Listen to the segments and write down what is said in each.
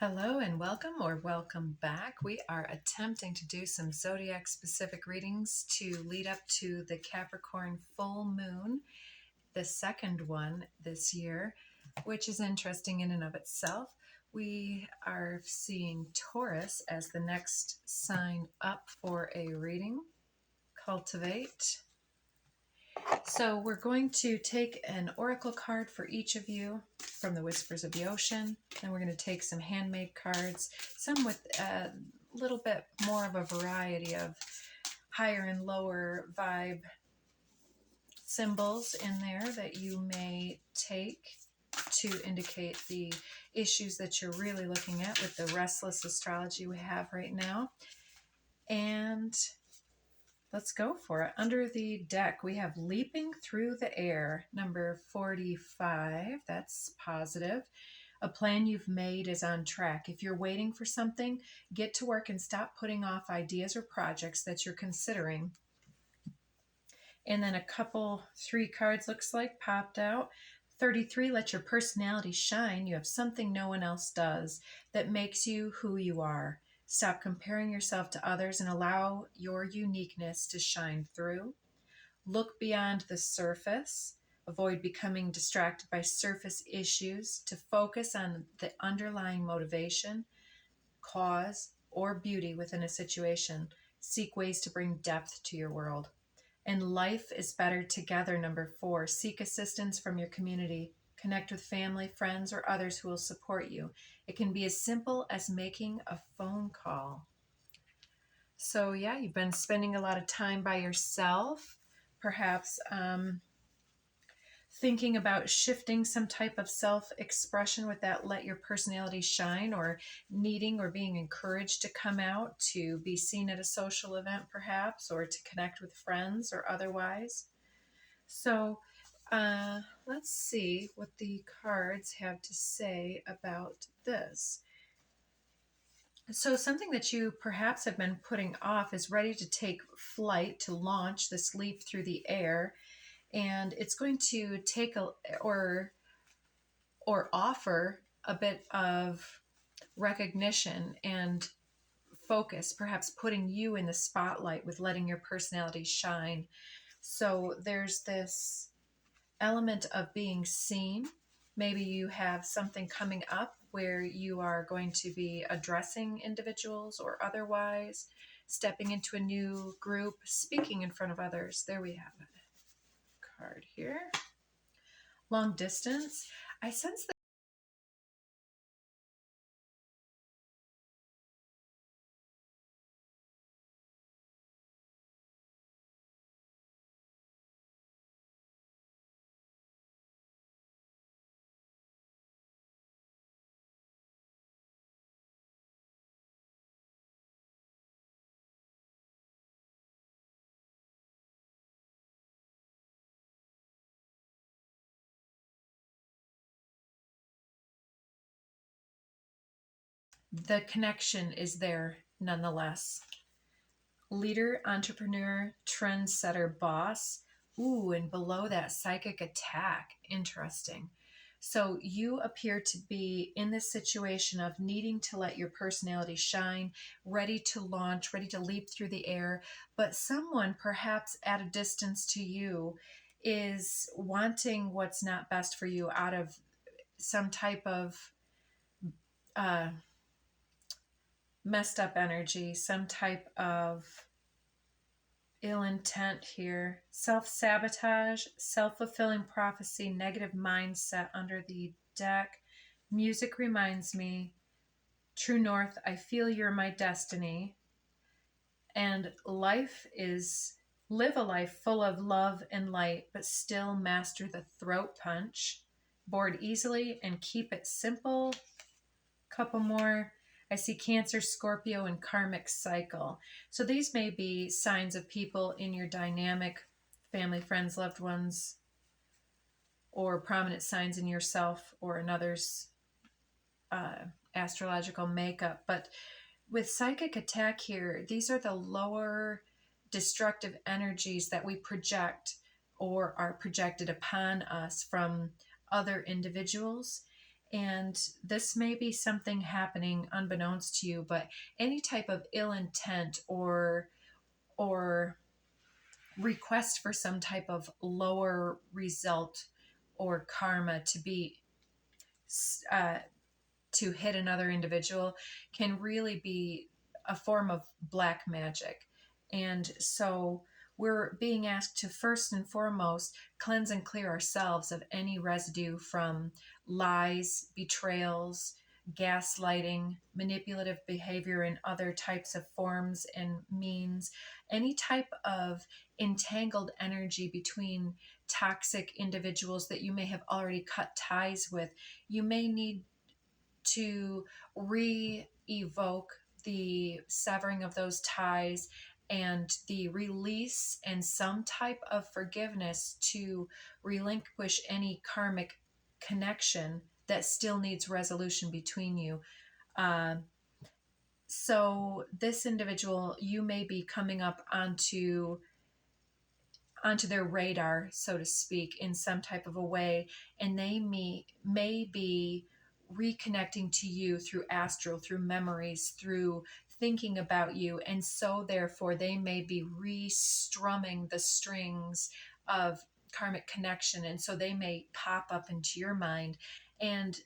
Hello and welcome or welcome back. We are attempting to do some zodiac specific readings to lead up to the Capricorn full moon, the second one this year, which is interesting in and of itself. We are seeing Taurus as the next sign up for a reading. Cultivate. So we're going to take an oracle card for each of you from the Whispers of the Ocean. Then we're going to take some handmade cards, some with a little bit more of a variety of higher and lower vibe symbols in there that you may take to indicate the issues that you're really looking at with the restless astrology we have right now. And let's go for it. Under the deck, we have Leaping Through the Air, number 45. That's positive. A plan you've made is on track. If you're waiting for something, get to work and stop putting off ideas or projects that you're considering. And then three cards looks like popped out. 33, let your personality shine. You have something no one else does that makes you who you are. Stop comparing yourself to others and allow your uniqueness to shine through. Look beyond the surface. Avoid becoming distracted by surface issues to focus on the underlying motivation, cause, or beauty within a situation. Seek ways to bring depth to your world. And life is better together, number 4. Seek assistance from your community. Connect with family, friends, or others who will support you. It can be as simple as making a phone call. So yeah, you've been spending a lot of time by yourself, perhaps thinking about shifting some type of self-expression with that let your personality shine, or needing or being encouraged to come out to be seen at a social event perhaps, or to connect with friends or otherwise. So let's see what the cards have to say about this. So something that you perhaps have been putting off is ready to take flight, to launch this leap through the air. And it's going to take or offer a bit of recognition and focus, perhaps putting you in the spotlight with letting your personality shine. So there's this element of being seen. Maybe you have something coming up where you are going to be addressing individuals or otherwise, stepping into a new group, speaking in front of others. There we have it. Card here. Long distance. I sense that the connection is there nonetheless. Leader, entrepreneur, trendsetter, boss. Ooh, and below that, psychic attack. Interesting. So you appear to be in this situation of needing to let your personality shine, ready to launch, ready to leap through the air, but someone perhaps at a distance to you is wanting what's not best for you out of some type of messed up energy, some type of ill intent here. Self-sabotage, self-fulfilling prophecy, negative mindset under the deck. Music reminds me. True North, I feel you're my destiny. And life is live a life full of love and light, but still master the throat punch. Board easily and keep it simple. Couple more. I see Cancer, Scorpio, and karmic cycle. So these may be signs of people in your dynamic, family, friends, loved ones, or prominent signs in yourself or another's astrological makeup. But with psychic attack here, these are the lower destructive energies that we project or are projected upon us from other individuals. And this may be something happening unbeknownst to you, but any type of ill intent or request for some type of lower result or karma to be uh, to hit another individual can really be a form of black magic. And so we're being asked to first and foremost cleanse and clear ourselves of any residue from lies, betrayals, gaslighting, manipulative behavior in other types of forms and means, any type of entangled energy between toxic individuals that you may have already cut ties with. You may need to re-evoke the severing of those ties and the release and some type of forgiveness to relinquish any karmic connection that still needs resolution between you. Uh, so this individual, you may be coming up onto their radar, so to speak, in some type of a way, and they may be reconnecting to you through astral, through memories, through thinking about you, and so therefore they may be restrumming the strings of karmic connection, and so they may pop up into your mind. And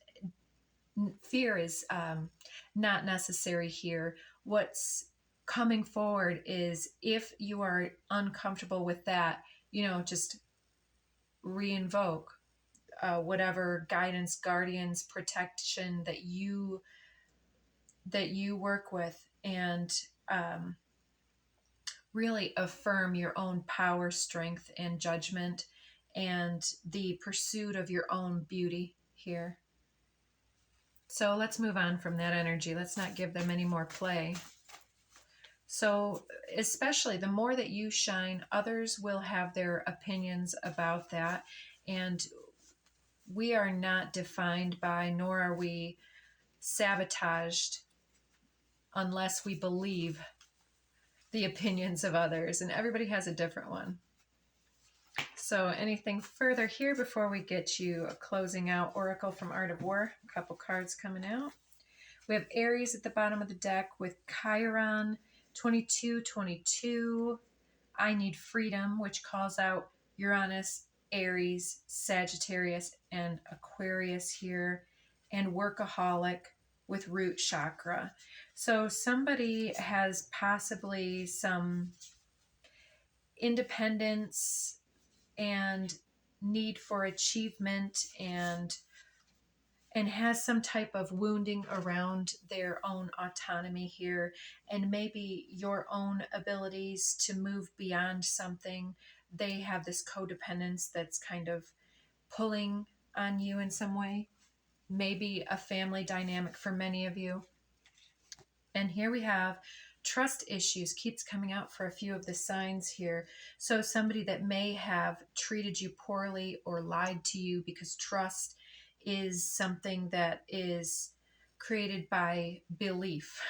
fear is not necessary here. What's coming forward is, if you are uncomfortable with that, just reinvoke whatever guidance, guardians, protection that you work with, and really affirm your own power, strength, and judgment, and the pursuit of your own beauty here. So let's move on from that energy. Let's not give them any more play. So especially the more that you shine, others will have their opinions about that. And we are not defined by, nor are we sabotaged unless we believe the opinions of others. And everybody has a different one. So anything further here before we get you a closing out oracle from Art of War? A couple cards coming out. We have Aries at the bottom of the deck with Chiron 2222. I Need Freedom, which calls out Uranus, Aries, Sagittarius, and Aquarius here, and Workaholic with Root Chakra. So somebody has possibly some independence and need for achievement, and has some type of wounding around their own autonomy here, and maybe your own abilities to move beyond something. They have this codependence that's kind of pulling on you in some way, maybe a family dynamic for many of you. And here we have trust issues keeps coming out for a few of the signs here. So somebody that may have treated you poorly or lied to you, because trust is something that is created by belief.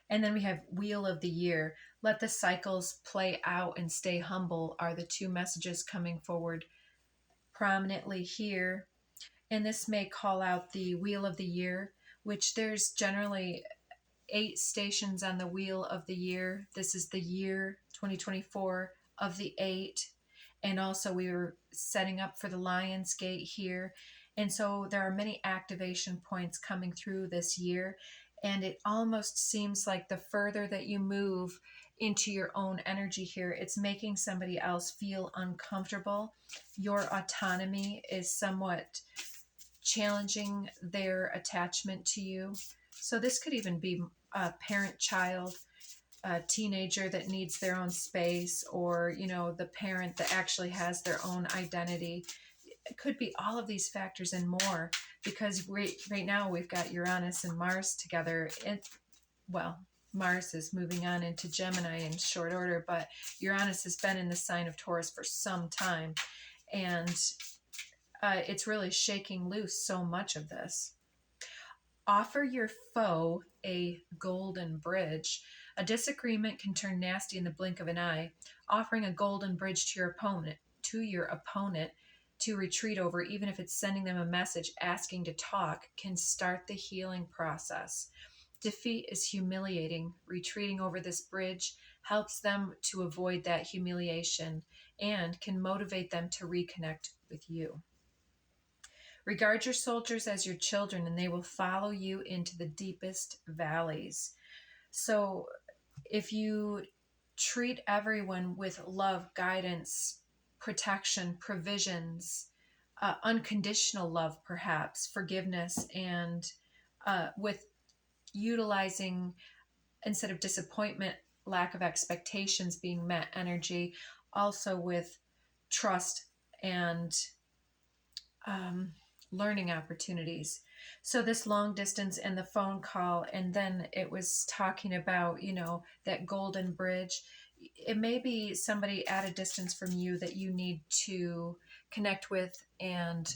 And then we have Wheel of the Year. Let the cycles play out and stay humble are the two messages coming forward prominently here. And this may call out the Wheel of the Year, which there's generally 8 stations on the Wheel of the Year. This is the year 2024 of the 8. And also we were setting up for the Lion's Gate here. And so there are many activation points coming through this year. And it almost seems like the further that you move into your own energy here, it's making somebody else feel uncomfortable. Your autonomy is somewhat challenging their attachment to you. So this could even be a parent-child, a teenager that needs their own space, or, the parent that actually has their own identity. It could be all of these factors and more, because right now we've got Uranus and Mars together. Mars is moving on into Gemini in short order, but Uranus has been in the sign of Taurus for some time. And it's really shaking loose so much of this. Offer your foe a golden bridge. A disagreement can turn nasty in the blink of an eye. Offering a golden bridge to your opponent to retreat over, even if it's sending them a message asking to talk, can start the healing process. Defeat is humiliating. Retreating over this bridge helps them to avoid that humiliation and can motivate them to reconnect with you. Regard your soldiers as your children, and they will follow you into the deepest valleys. So if you treat everyone with love, guidance, protection, provisions, unconditional love, perhaps, forgiveness, and with utilizing, instead of disappointment, lack of expectations being met energy, also with trust and learning opportunities. So this long distance and the phone call, and then it was talking about, that golden bridge. It may be somebody at a distance from you that you need to connect with and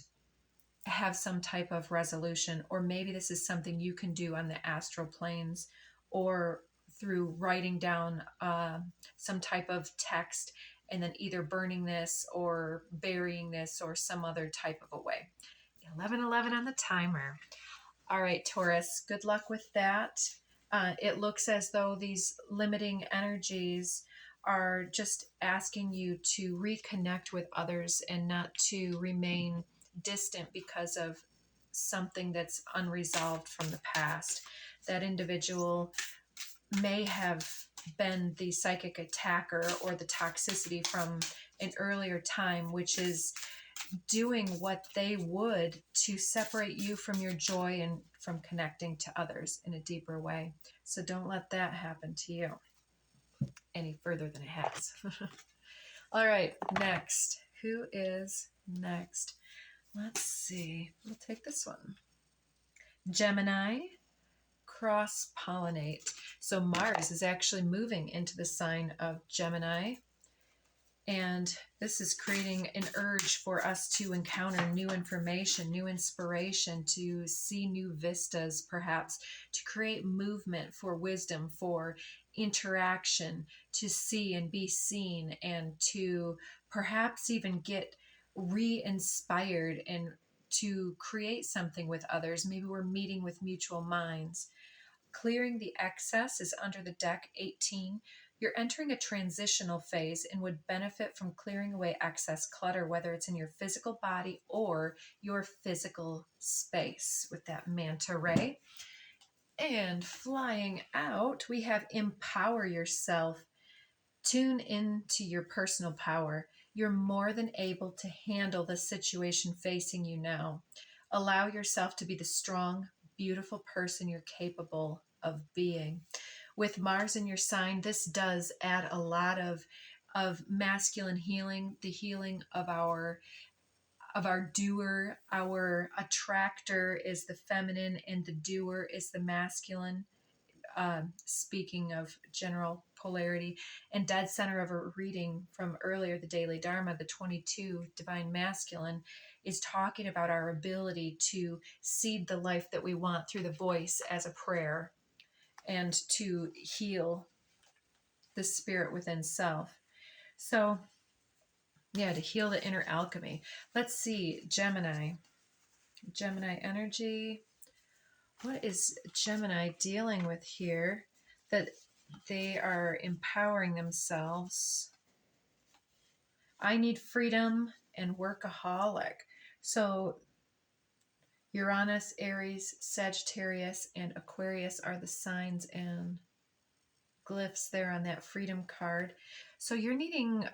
have some type of resolution, or maybe this is something you can do on the astral planes or through writing down some type of text and then either burning this or burying this or some other type of a way. 11:11 on the timer. All right, Taurus, good luck with that. It looks as though these limiting energies are just asking you to reconnect with others and not to remain distant because of something that's unresolved from the past. That individual may have been the psychic attacker or the toxicity from an earlier time, which is doing what they would to separate you from your joy and from connecting to others in a deeper way. So don't let that happen to you any further than it has. All right, next. Who is next? Let's see. We'll take this one. Gemini, cross-pollinate. So Mars is actually moving into the sign of Gemini. And this is creating an urge for us to encounter new information, new inspiration, to see new vistas, perhaps, to create movement for wisdom, for interaction, to see and be seen, and to perhaps even get re-inspired and to create something with others. Maybe we're meeting with mutual minds. Clearing the excess is under the deck 18. You're entering a transitional phase and would benefit from clearing away excess clutter, whether it's in your physical body or your physical space with that manta ray. And flying out, we have empower yourself. Tune into your personal power. You're more than able to handle the situation facing you now. Allow yourself to be the strong, beautiful person you're capable of being. With Mars in your sign, this does add a lot of masculine healing, the healing of our doer. Our attractor is the feminine and the doer is the masculine. Speaking of general polarity, and dead center of a reading from earlier, the Daily Dharma, the 22 divine masculine, is talking about our ability to seed the life that we want through the voice as a prayer and to heal the spirit within self. So, yeah, to heal the inner alchemy. Let's see, Gemini energy. What is Gemini dealing with here that they are empowering themselves? I need freedom and workaholic. So Uranus, Aries, Sagittarius, and Aquarius are the signs and glyphs there on that freedom card. So you're needing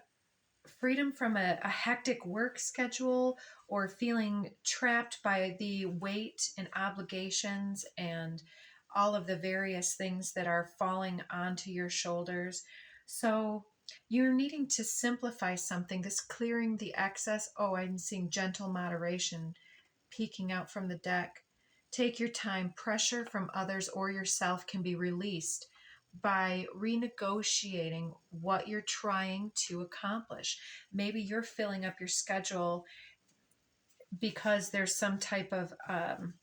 freedom from a hectic work schedule or feeling trapped by the weight and obligations and all of the various things that are falling onto your shoulders. So you're needing to simplify something, this clearing the excess. Oh, I'm seeing gentle moderation peeking out from the deck. Take your time. Pressure from others or yourself can be released by renegotiating what you're trying to accomplish. Maybe you're filling up your schedule because there's some type of an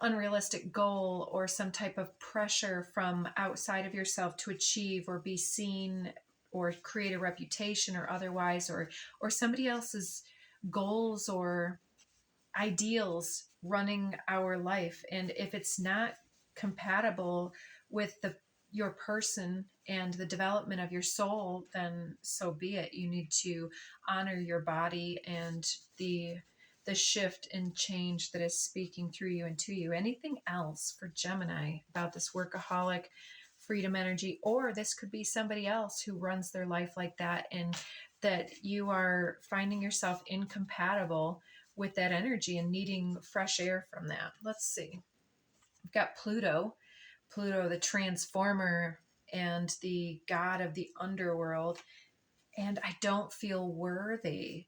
unrealistic goal or some type of pressure from outside of yourself to achieve or be seen or create a reputation or otherwise, or somebody else is goals or ideals running our life. And if it's not compatible with your person and the development of your soul, then so be it. You need to honor your body and the shift and change that is speaking through you and to you. Anything else for Gemini about this workaholic freedom energy? Or this could be somebody else who runs their life like that, and that you are finding yourself incompatible with that energy and needing fresh air from that. Let's see. We've got Pluto, the transformer and the god of the underworld. And I don't feel worthy.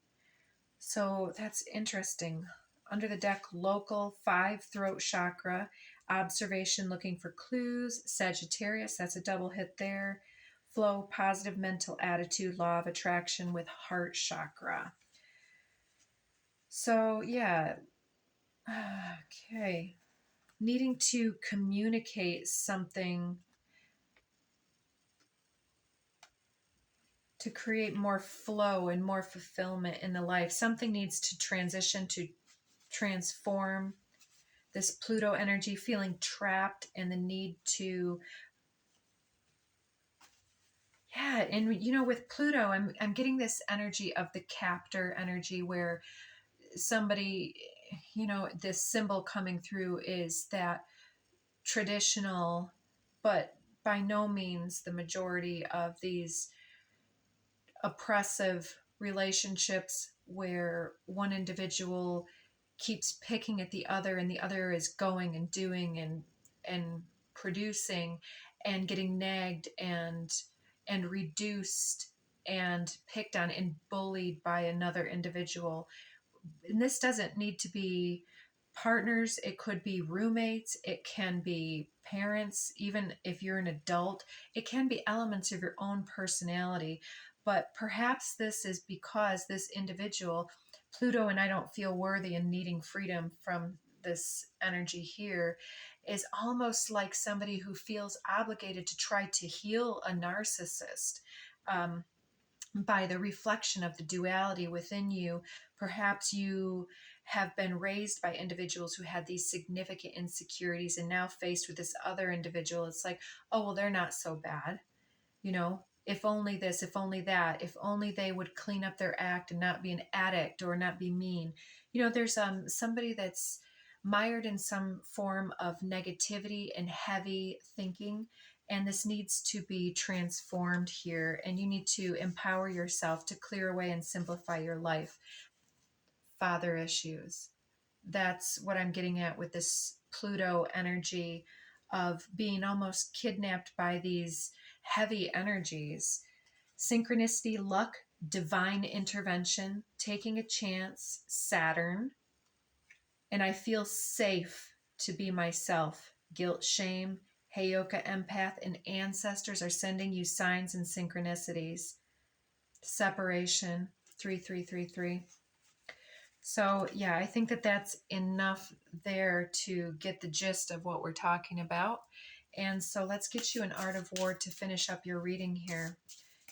So that's interesting. Under the deck, local 5 throat chakra, observation looking for clues, Sagittarius, that's a double hit there. Flow, positive mental attitude, law of attraction with heart chakra. So yeah, okay. Needing to communicate something to create more flow and more fulfillment in the life. Something needs to transition, to transform. This Pluto energy, feeling trapped, and the need to, yeah. And you know, with Pluto, I'm getting this energy of the captor energy, where somebody, you know, this symbol coming through is that traditional, but by no means the majority of these oppressive relationships where one individual keeps picking at the other and the other is going and doing and producing and getting nagged and reduced and picked on and bullied by another individual. And this doesn't need to be partners, it could be roommates, it can be parents, even if you're an adult, it can be elements of your own personality. But perhaps this is because this individual, Pluto, and I don't feel worthy and needing freedom from this energy here, is almost like somebody who feels obligated to try to heal a narcissist. By the reflection of the duality within you. Perhaps you have been raised by individuals who had these significant insecurities, and now faced with this other individual, it's like, oh, well, they're not so bad. You know, if only this, if only that, if only they would clean up their act and not be an addict or not be mean. You know, there's somebody that's mired in some form of negativity and heavy thinking, and this needs to be transformed here, and you need to empower yourself to clear away and simplify your life. Father issues, that's what I'm getting at with this Pluto energy of being almost kidnapped by these heavy energies. Synchronicity, luck, divine intervention, taking a chance, Saturn. And I feel safe to be myself. Guilt, shame, Heyoka empath, and ancestors are sending you signs and synchronicities. Separation, 3333. So yeah, I think that that's enough there to get the gist of what we're talking about. And so let's get you an Art of War to finish up your reading here.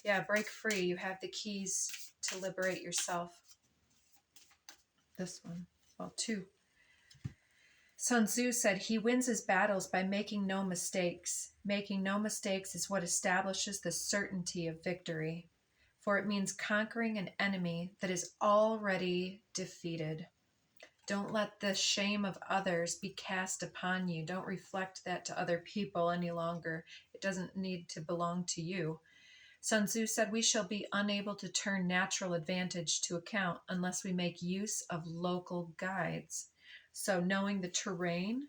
Yeah, break free. You have the keys to liberate yourself. This one. Well, 2. Sun Tzu said he wins his battles by making no mistakes. Making no mistakes is what establishes the certainty of victory, for it means conquering an enemy that is already defeated. Don't let the shame of others be cast upon you. Don't reflect that to other people any longer. It doesn't need to belong to you. Sun Tzu said we shall be unable to turn natural advantage to account unless we make use of local guides. So knowing the terrain,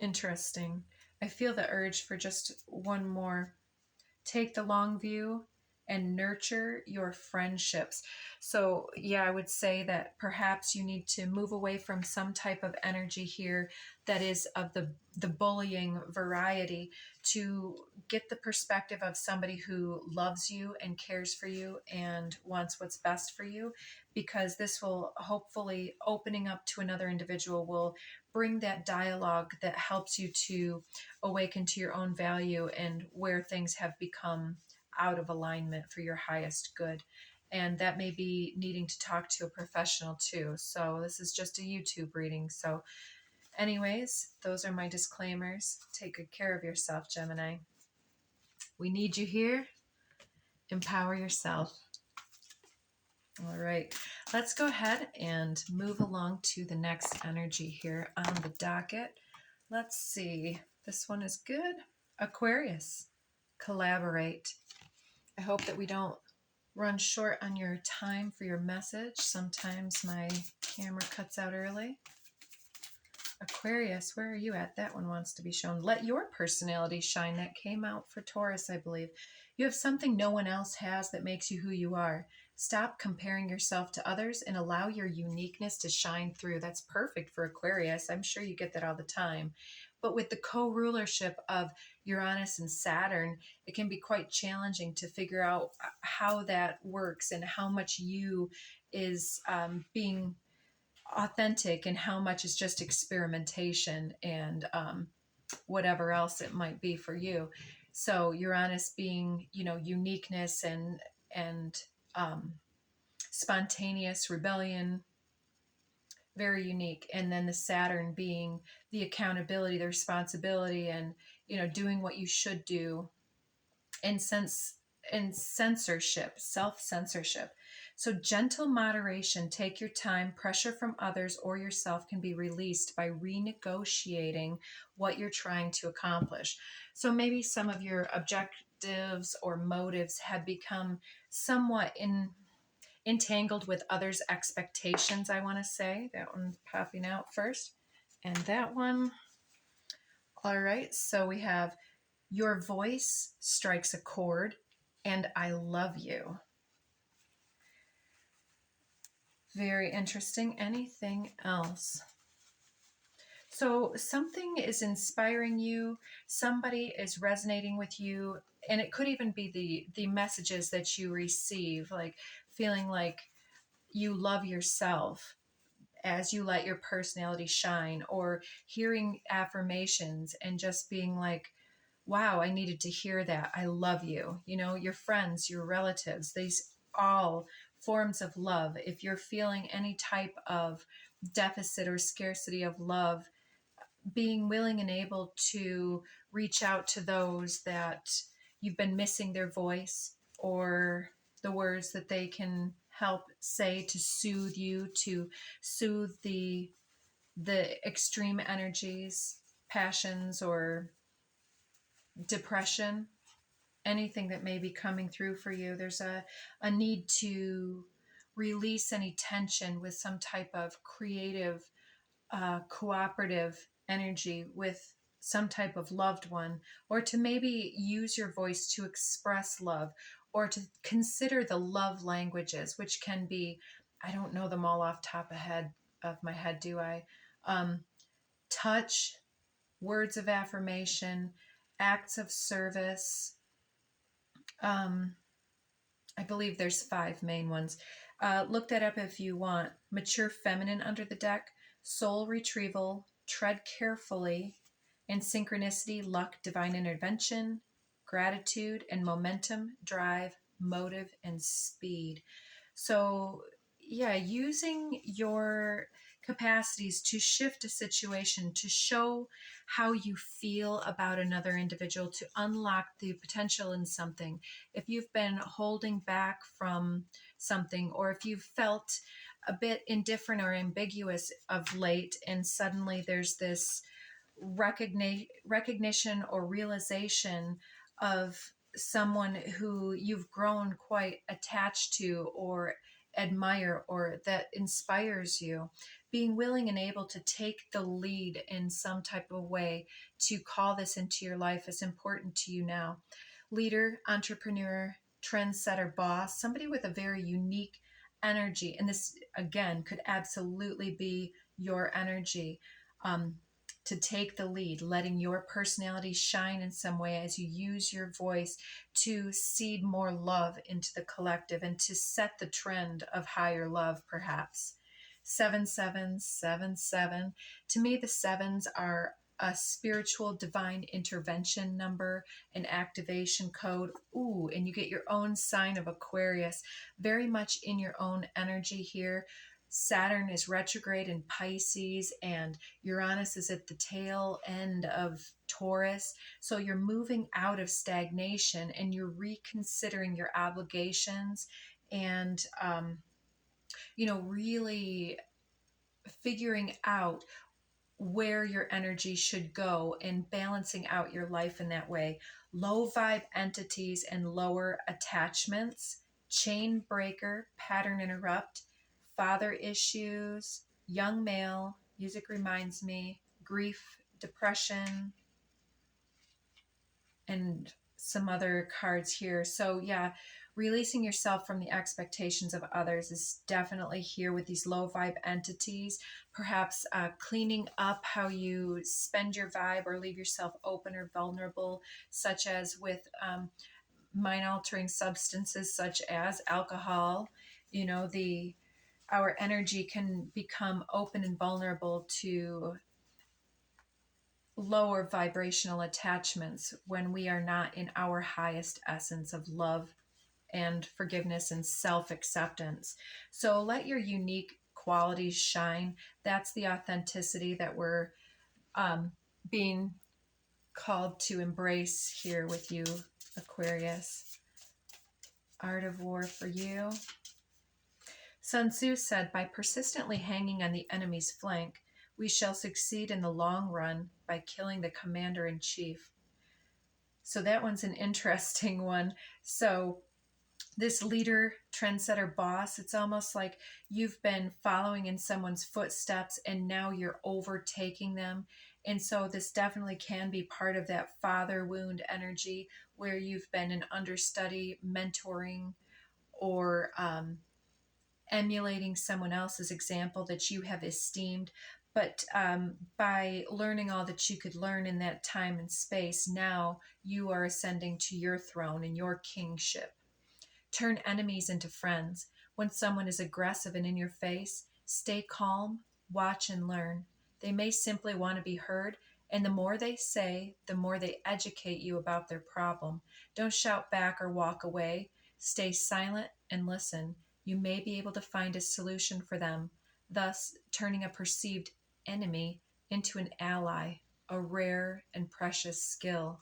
interesting. I feel the urge for just one more. Take the long view and nurture your friendships. So yeah, I would say that perhaps you need to move away from some type of energy here that is of the bullying variety, to get the perspective of somebody who loves you and cares for you and wants what's best for you, because this will hopefully, opening up to another individual, will bring that dialogue that helps you to awaken to your own value and where things have become out of alignment for your highest good. And that may be needing to talk to a professional too. So this is just a YouTube reading. So anyways, those are my disclaimers. Take good care of yourself, Gemini. We need you here. Empower yourself. All right, let's go ahead and move along to the next energy here on the docket. Let's see. This one is good. Aquarius, collaborate. I hope that we don't run short on your time for your message. Sometimes my camera cuts out early. Aquarius, where are you at? That one wants to be shown. Let your personality shine. That came out for Taurus, I believe. You have something no one else has that makes you who you are. Stop comparing yourself to others and allow your uniqueness to shine through. That's perfect for Aquarius. I'm sure you get that all the time. But with the co-rulership of Uranus and Saturn, it can be quite challenging to figure out how that works and how much you is being authentic and how much is just experimentation and whatever else it might be for you. So Uranus being, uniqueness and spontaneous rebellion, very unique. And then the Saturn being the accountability, the responsibility, and doing what you should do, and censorship, self-censorship. So gentle moderation, take your time. Pressure from others or yourself can be released by renegotiating what you're trying to accomplish. So maybe some of your objectives or motives have become somewhat entangled with others' expectations, I want to say. That one's popping out first. And that one. All right, so we have your voice strikes a chord, and I love you. Very interesting. Anything else? So something is inspiring you, somebody is resonating with you, and it could even be the messages that you receive, like feeling like you love yourself as you let your personality shine, or hearing affirmations and just being like, wow, I needed to hear that. I love you. Your friends, your relatives, these all forms of love. If you're feeling any type of deficit or scarcity of love, being willing and able to reach out to those that you've been missing their voice or the words that they can help say to soothe you, to soothe the extreme energies, passions, or depression, anything that may be coming through for you. There's a need to release any tension with some type of creative, cooperative energy with some type of loved one, or to maybe use your voice to express love, or to consider the love languages, which can be, I don't know them all off top of my head, do I? Touch, words of affirmation, acts of service. I believe there's 5 main ones. Look that up if you want. Mature feminine under the deck, soul retrieval, tread carefully, and synchronicity, luck, divine intervention, gratitude, and momentum, drive, motive, and speed. So yeah, using your capacities to shift a situation, to show how you feel about another individual, to unlock the potential in something. If you've been holding back from something, or if you've felt a bit indifferent or ambiguous of late, and suddenly there's this recognition or realization of someone who you've grown quite attached to or admire, or that inspires you, being willing and able to take the lead in some type of way to call this into your life is important to you now. Leader, entrepreneur, trendsetter, boss, somebody with a very unique energy. And this, again, could absolutely be your energy. To take the lead, letting your personality shine in some way as you use your voice to seed more love into the collective and to set the trend of higher love, perhaps. 7777. To me, the sevens are a spiritual divine intervention number, an activation code. Ooh, and you get your own sign of Aquarius, very much in your own energy here. Saturn is retrograde in Pisces, and Uranus is at the tail end of Taurus. So you're moving out of stagnation and you're reconsidering your obligations and, really figuring out where your energy should go and balancing out your life in that way. Low vibe entities and lower attachments, chain breaker, pattern interrupt, father issues, young male, music reminds me, grief, depression, and some other cards here. So yeah, releasing yourself from the expectations of others is definitely here with these low vibe entities. Perhaps cleaning up how you spend your vibe or leave yourself open or vulnerable, such as with mind altering substances such as alcohol. Our energy can become open and vulnerable to lower vibrational attachments when we are not in our highest essence of love and forgiveness and self-acceptance. So let your unique qualities shine. That's the authenticity that we're being called to embrace here with you, Aquarius. Art of War for you. Sun Tzu said, by persistently hanging on the enemy's flank, we shall succeed in the long run by killing the commander-in-chief. So that one's an interesting one. So this leader, trendsetter, boss, it's almost like you've been following in someone's footsteps and now you're overtaking them. And so this definitely can be part of that father wound energy where you've been an understudy, mentoring, or emulating someone else's example that you have esteemed. But by learning all that you could learn in that time and space, now you are ascending to your throne and your kingship. Turn enemies into friends. When someone is aggressive and in your face, stay calm, watch and learn. They may simply want to be heard, and the more they say, the more they educate you about their problem. Don't shout back or walk away. Stay silent and listen. You may be able to find a solution for them, thus turning a perceived enemy into an ally, a rare and precious skill.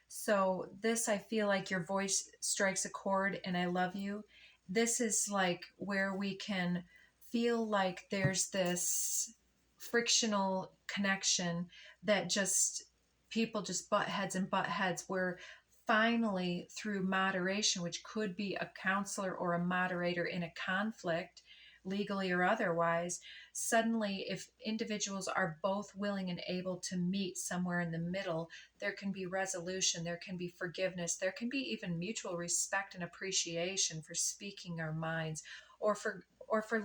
So this, I feel like your voice strikes a chord and I love you. This is like where we can feel like there's this frictional connection that just people just butt heads where finally through moderation, which could be a counselor or a moderator in a conflict, legally or otherwise, suddenly if individuals are both willing and able to meet somewhere in the middle, there can be resolution, there can be forgiveness, there can be even mutual respect and appreciation for speaking our minds or for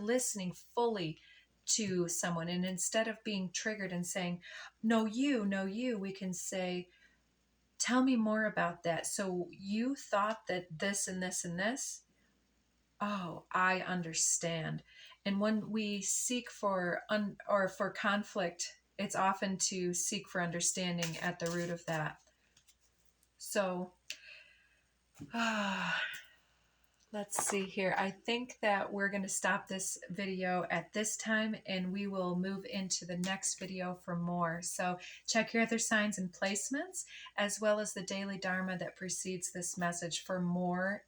listening fully to someone. And instead of being triggered and saying, no, you, we can say, tell me more about that. So you thought that this and this and this? Oh, I understand. And when we seek for for conflict, it's often to seek for understanding at the root of that. So, let's see here. I think that we're going to stop this video at this time and we will move into the next video for more. So check your other signs and placements as well as the daily Dharma that precedes this message for more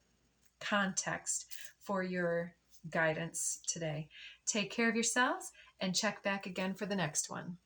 context for your guidance today. Take care of yourselves and check back again for the next one.